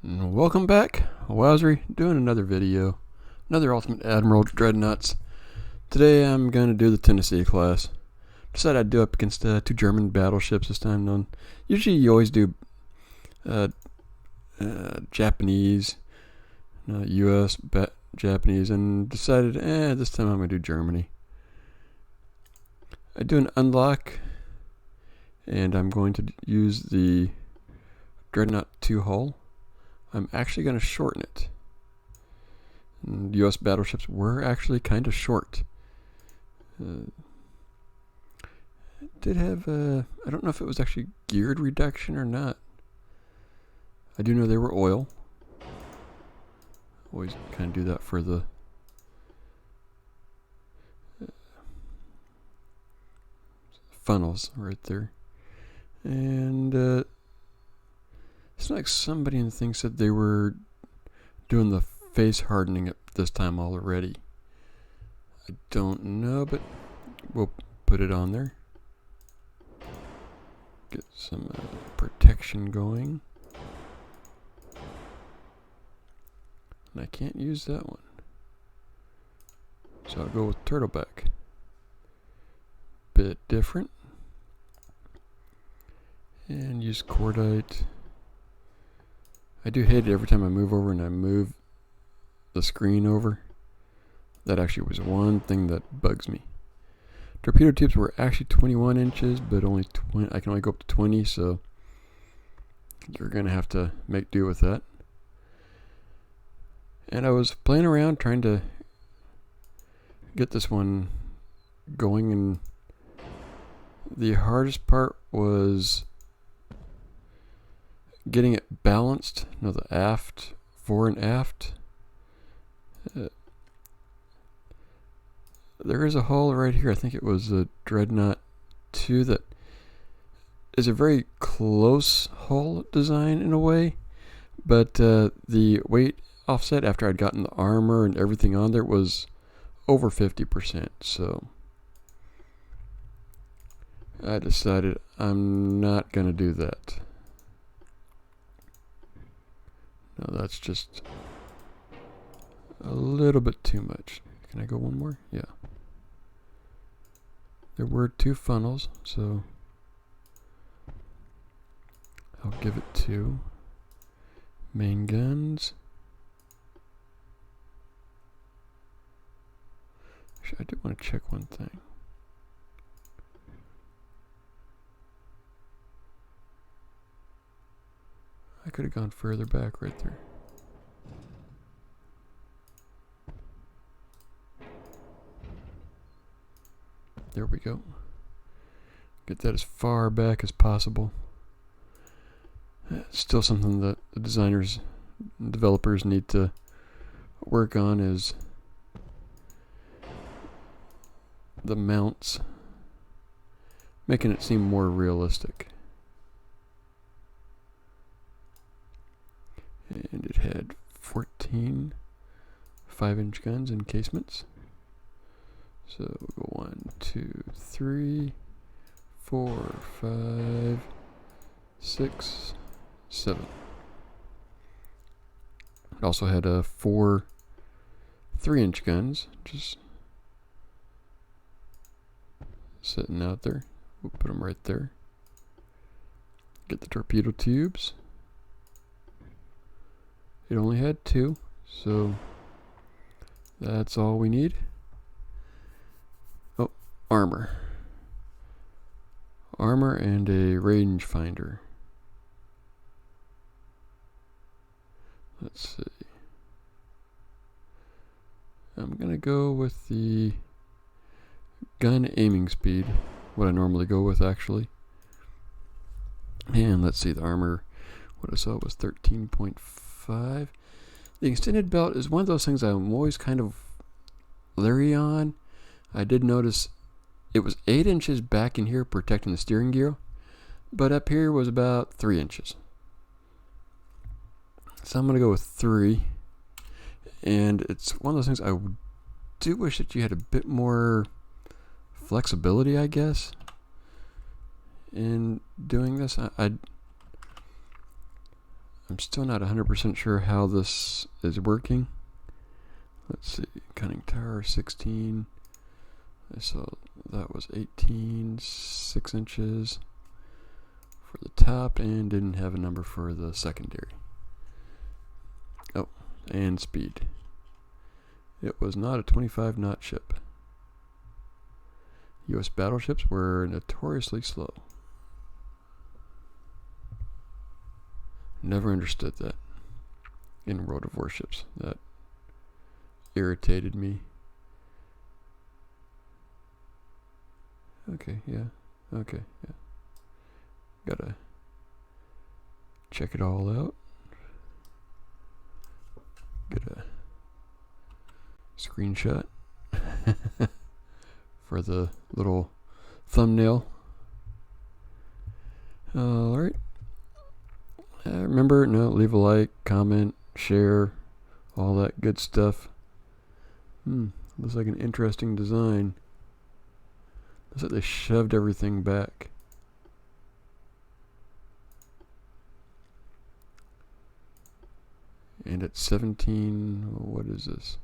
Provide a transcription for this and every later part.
Welcome back, Wowzery, doing another video, another Ultimate Admiral Dreadnoughts. Today I'm going to do the Tennessee class. Decided I'd do up against two German battleships this time. Usually you always do Japanese, US, Japanese, and decided, this time I'm going to do Germany. I do an unlock, and I'm going to use the Dreadnought 2 hull. I'm actually going to shorten it. And US battleships were actually kind of short. It did have, I don't know if it was actually geared reduction or not. I do know they were oil. Always kind of do that for the funnels right there. And it's like somebody in the thing said they were doing the face hardening at this time already. I don't know, but we'll put it on there. Get some protection going. And I can't use that one. So I'll go with turtleback. Bit different. And use cordite. I do hate it every time I move over and I move the screen over. That actually was one thing that bugs me. Torpedo tubes were actually 21 inches, but only 20. I can only go up to 20, so you're going to have to make do with that. And I was playing around trying to get this one going, and the hardest part was getting it balanced. The aft, fore and aft. There is a hull right here. I think it was a Dreadnought 2 that is a very close hull design in a way, but the weight offset after I'd gotten the armor and everything on there was over 50%. So I decided I'm not going to do that. No, that's just a little bit too much. Can I go one more? Yeah. There were two funnels, so I'll give it 2. Main guns. Actually, I do want to check one thing. I could have gone further back right there. There we go. Get that as far back as possible. Still something that the designers and developers need to work on is the mounts, making it seem more realistic. And it had 14 5-inch guns and casements. So we'll go 1, 2, 3, 4, 5, 6, 7. It also had 4 3-inch guns just sitting out there. We'll put them right there. Get the torpedo tubes. It only had 2, so that's all we need. Oh, armor. Armor and a rangefinder. Let's see. I'm going to go with the gun aiming speed, what I normally go with actually. And let's see, the armor, what I saw was 13.5. The extended belt is one of those things I'm always kind of leery on. I did notice it was 8 inches back in here protecting the steering gear, but up here was about 3 inches. So I'm going to go with 3. And it's one of those things I do wish that you had a bit more flexibility, I guess, in doing this. I'm I'm still not 100% sure how this is working. Let's see, cunning tower 16. So that was 18, 6 inches for the top, and didn't have a number for the secondary. Oh, and speed. It was not a 25 knot ship. US battleships were notoriously slow. Never understood that in World of Warships. That irritated me. Okay, yeah. Okay, yeah. Gotta check it all out. Get a screenshot for the little thumbnail. Alright. Remember, leave a like, comment, share, all that good stuff. Looks like an interesting design. Looks like they shoved everything back. And at 17, what is this?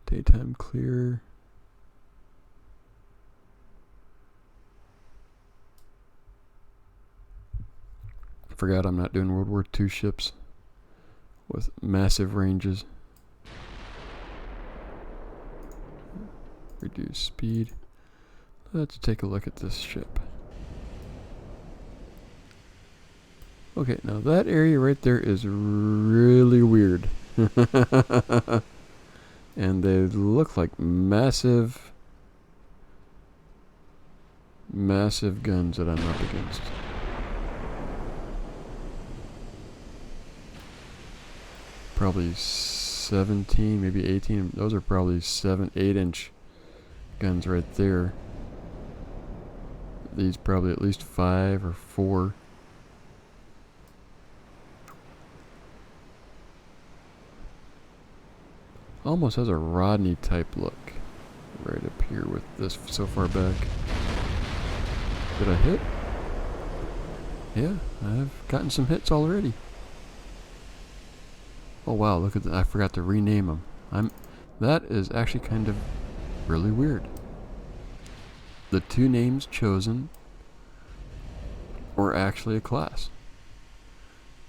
Daytime clear. Forgot I'm not doing World War II ships with massive ranges. Reduce speed. Let's take a look at this ship. Okay, now that area right there is really weird. And they look like massive guns that I'm up against. Probably 17, maybe 18. Those are probably 7, 8 inch guns right there. These probably at least 5 or 4. Almost has a Rodney type look right up here with this so far back. Did I hit? Yeah, I've gotten some hits already. Oh wow, look at that. I forgot to rename them. That is actually kind of really weird. The two names chosen were actually a class.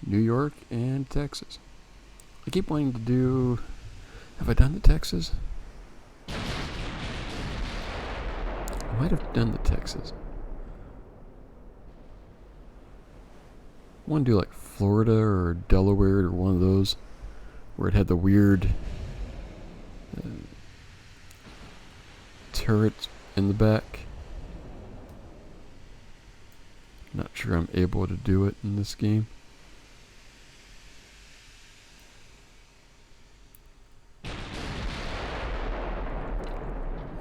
New York and Texas. I keep wanting to do... Have I done the Texas? I might have done the Texas. I want to do like Florida or Delaware or one of those where it had the weird turret in the back. Not sure I'm able to do it in this game. Yeah,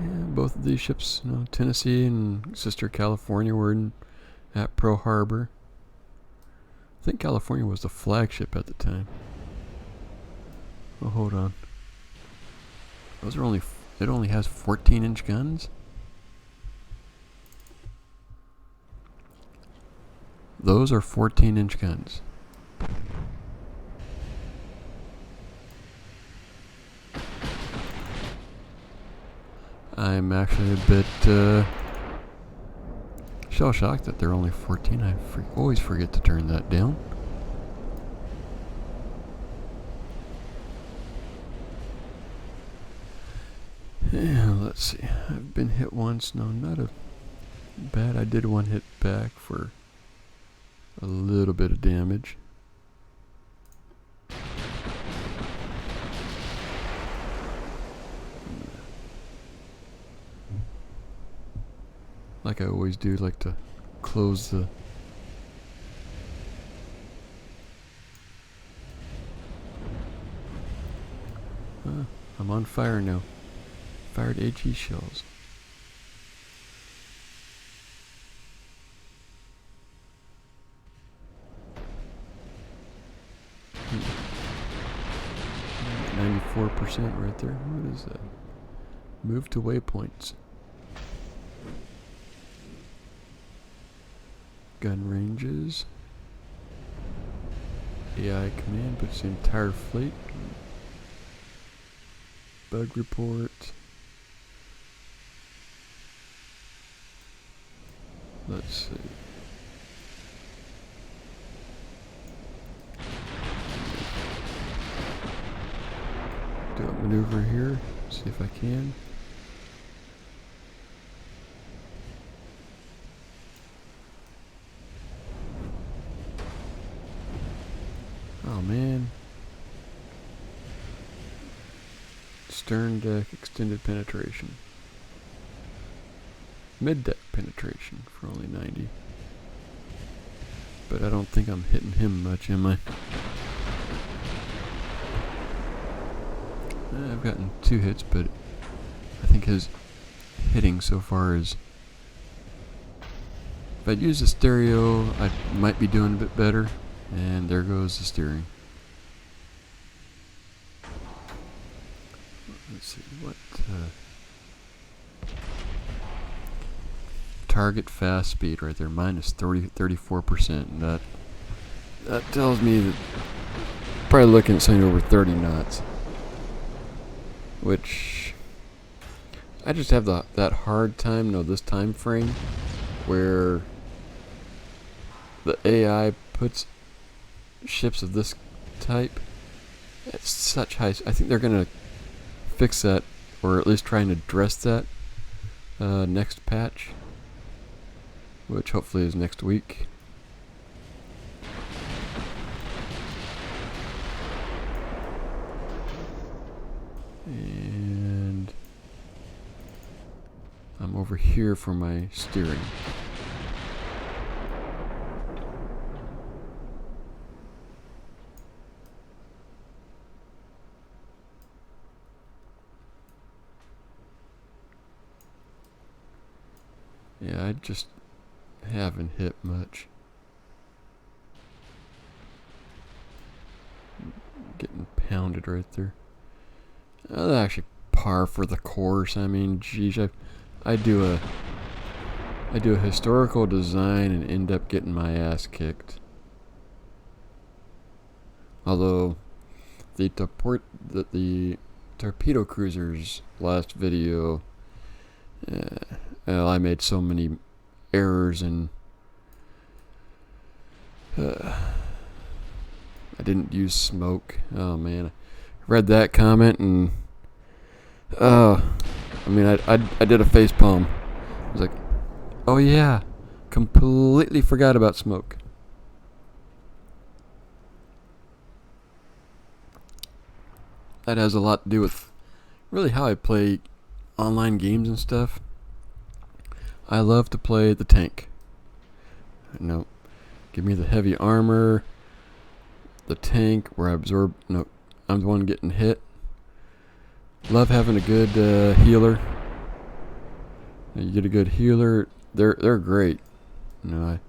both of these ships, Tennessee and sister California were at Pearl Harbor. I think California was the flagship at the time. Oh, hold on. Those are it only has 14-inch guns? Those are 14-inch guns. I'm actually a bit shell-shocked that they're only 14. I always forget to turn that down. Yeah, let's see. I've been hit once. No, not a bad. I did one hit back for a little bit of damage. Like I always do, like to close the... I'm on fire now. Fired HE shells. Hmm. 94% right there. What is that? Move to waypoints. Gun ranges. AI command puts the entire fleet. Bug report. Let's see. Do a maneuver here. See if I can. Oh man. Stern deck extended penetration. Mid deck penetration for only 90. But I don't think I'm hitting him much, am I? I've gotten 2 hits, but I think his hitting so far is... If I'd used a stereo, I might be doing a bit better. And there goes the steering. Let's see, what... target fast speed right there, minus 34%. And that tells me that probably looking at something over 30 knots. Which... I just have that hard time, this time frame, where the AI puts ships of this type at such high... I think they're going to fix that, or at least try and address that next patch, which hopefully is next week. And I'm over here for my steering. Yeah, I just haven't hit much. Getting pounded right there. That's actually par for the course. I mean, geez, I do a historical design and end up getting my ass kicked. Although the torpedo cruiser's last video, well, I made so many errors and I didn't use smoke. Oh man, I read that comment and I mean I did a face palm. I was like, oh yeah, completely forgot about smoke. That has a lot to do with really how I play online games and stuff. I love to play the tank. No, give me the heavy armor, the tank where I absorb. No, I'm the one getting hit. Love having a good healer. You get a good healer, they're great. You know, I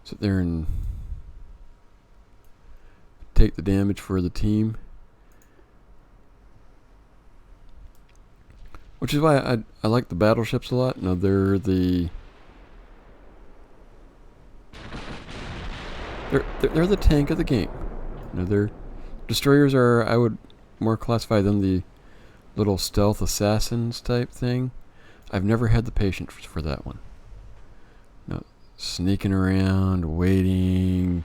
sit there and take the damage for the team, which is why I like the battleships a lot. Now they're the tank of the game. You know, their destroyers are, I would more classify them the little stealth assassins type thing. I've never had the patience for that one. No, sneaking around, waiting.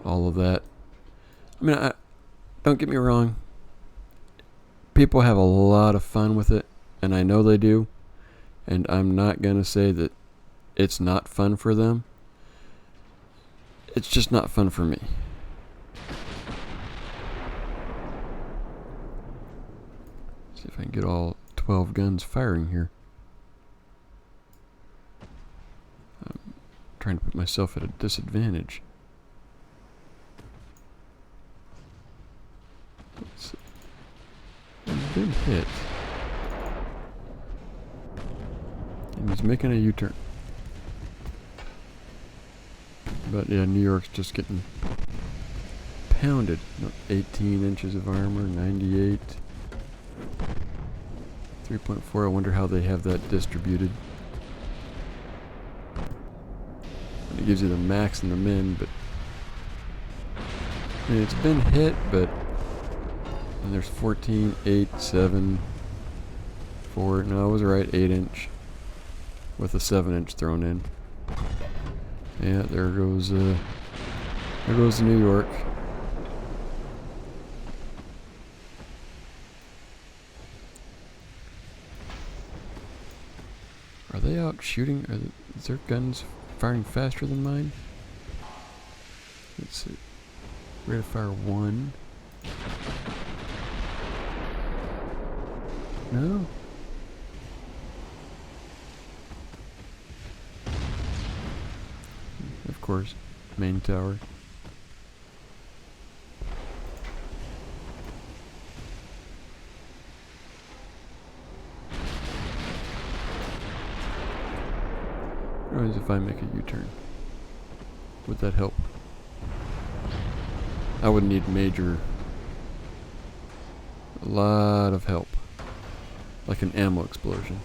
All of that. I mean, don't get me wrong. People have a lot of fun with it, and I know they do. And I'm not going to say that it's not fun for them. It's just not fun for me. See if I can get all 12 guns firing here. I'm trying to put myself at a disadvantage. Let's see. I've been hit. And he's making a U-turn. But yeah, New York's just getting pounded. 18 inches of armor, 98. 3.4, I wonder how they have that distributed. It gives you the max and the min, but I mean, it's been hit, but and there's 14, 8, 7, 4. No, I was right, 8-inch with a 7-inch thrown in. Yeah, there goes the New York. Are they out shooting? Is their guns firing faster than mine? Let's see. Rate of fire 1. No? Of course. Main tower. What happens if I make a U-turn? Would that help? I would need a lot of help. Like an ammo explosion.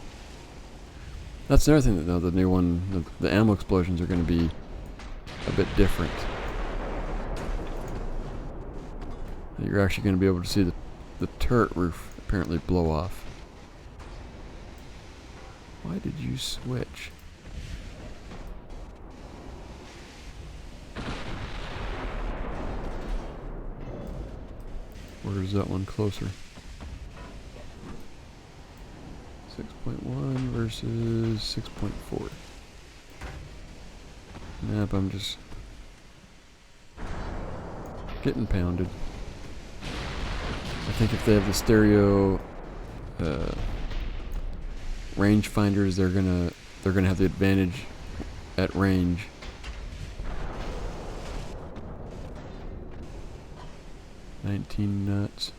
That's another thing that now the new one, the ammo explosions are going to be a bit different. You're actually going to be able to see the turret roof apparently blow off. Why did you switch? Where is that one closer? 6.1 versus 6.4. Nope, I'm just getting pounded. I think if they have the stereo range finders, they're gonna have the advantage at range. $19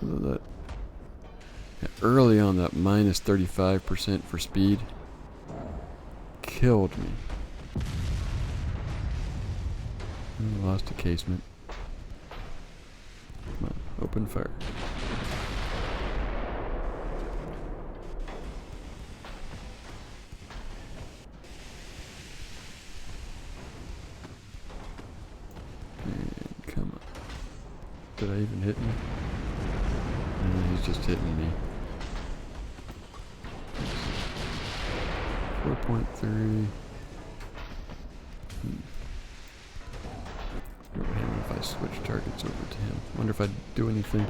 that early on, that minus 35% for speed killed me. Lost a casement. Come on, open fire. And come on. Did I even hit him? No, he's just hitting me. 4.3. What would happen if I switch targets over to him? Wonder if I'd do anything.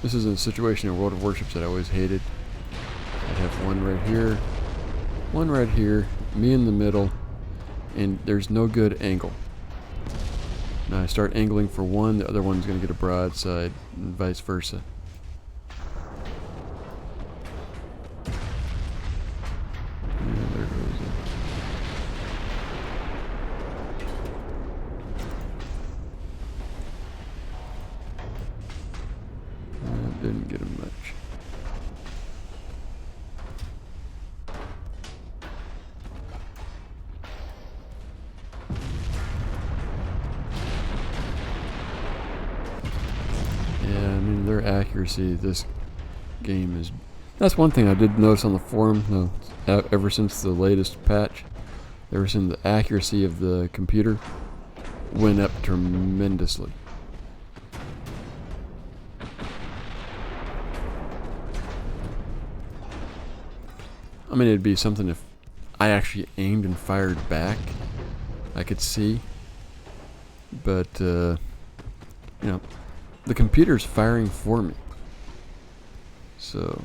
This is a situation in World of Warships that I always hated. I'd have one right here, me in the middle, and there's no good angle. Now I start angling for one, the other one's going to get a broadside, and vice versa. Yeah, there goes it. Didn't get him much. Their accuracy, this game is... That's one thing I did notice on the forum, ever since the latest patch. Ever since the accuracy of the computer went up tremendously. I mean, it'd be something if I actually aimed and fired back, I could see. But, you know, the computer's firing for me. So,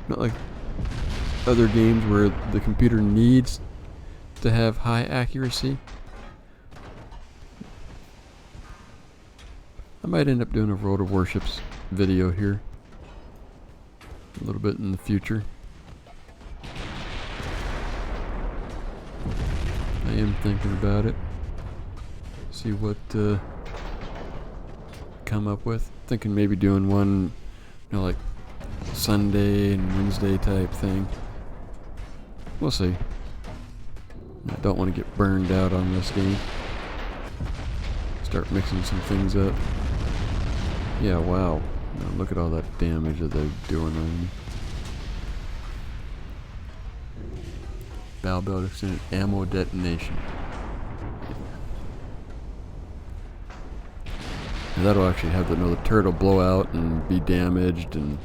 not like other games where the computer needs to have high accuracy. I might end up doing a World of Warships video here a little bit in the future. I am thinking about it. See what come up with. Thinking maybe doing one, you know, like Sunday and Wednesday type thing. We'll see. I don't want to get burned out on this game. start mixing some things up. Yeah, wow. Now look at all that damage that they're doing on me. Bow belt extended ammo detonation. And that'll actually have the turret will blow out and be damaged and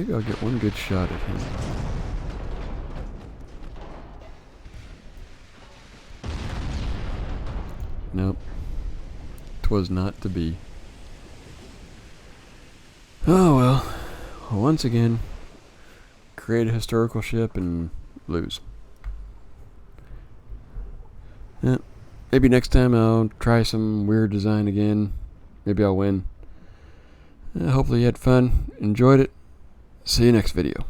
maybe I'll get one good shot at him. Nope. 'Twas not to be. Oh well. Once again, create a historical ship and lose. Yeah. Maybe next time I'll try some weird design again. Maybe I'll win. Hopefully you had fun, enjoyed it. See you next video.